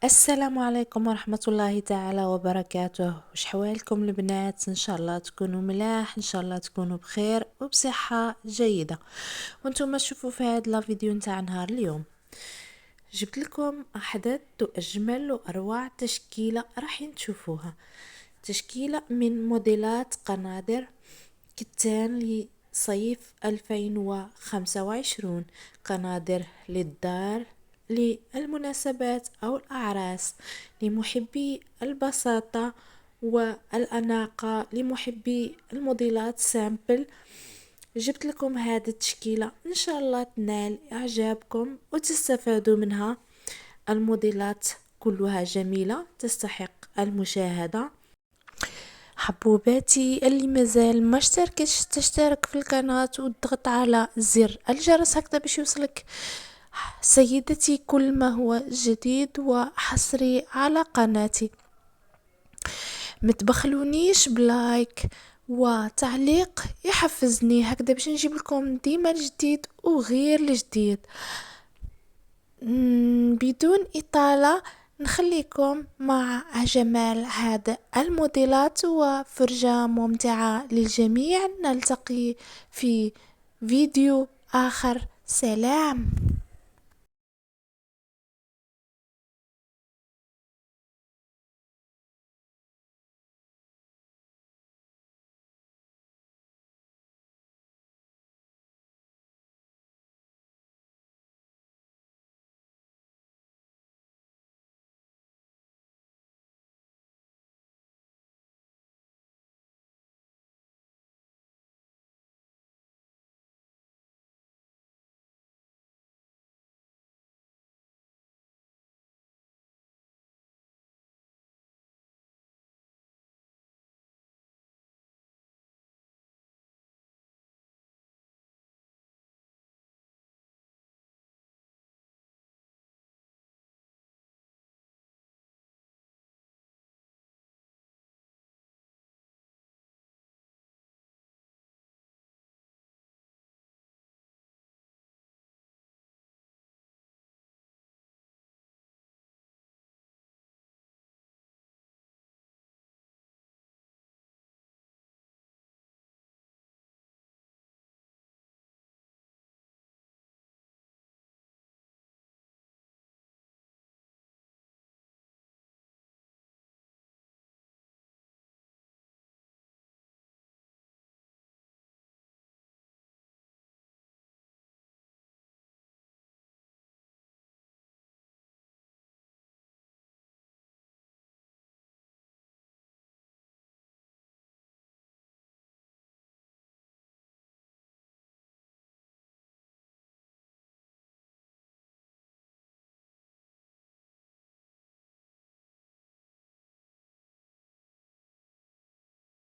السلام عليكم ورحمة الله تعالى وبركاته. وش حوالكم البنات؟ ان شاء الله تكونوا ملاح، ان شاء الله تكونوا بخير وبصحة جيدة. وانتم تشوفوا في هذا الفيديو نتاع نهار اليوم جبت لكم احدث واجمل واروع تشكيلة راح تشوفوها. تشكيلة من موديلات قنادر كتان لصيف 2025، قنادر للدار، للمناسبات أو الأعراس، لمحبي البساطة والأناقة، لمحبي الموديلات سامبل. جبت لكم هذه التشكيلة إن شاء الله تنال إعجابكم وتستفادوا منها. الموديلات كلها جميلة تستحق المشاهدة. حبوباتي اللي مازال ما اشتركش تشترك في القناة وتضغط على زر الجرس هكذا باش يوصلك سيدتي كل ما هو جديد وحصري على قناتي. متبخلونيش بلايك وتعليق يحفزني هكذا باش نجيب لكم ديما الجديد وغير الجديد. بدون إطالة نخليكم مع جمال هذا الموديلات وفرجة ممتعة للجميع. نلتقي في فيديو آخر. سلام.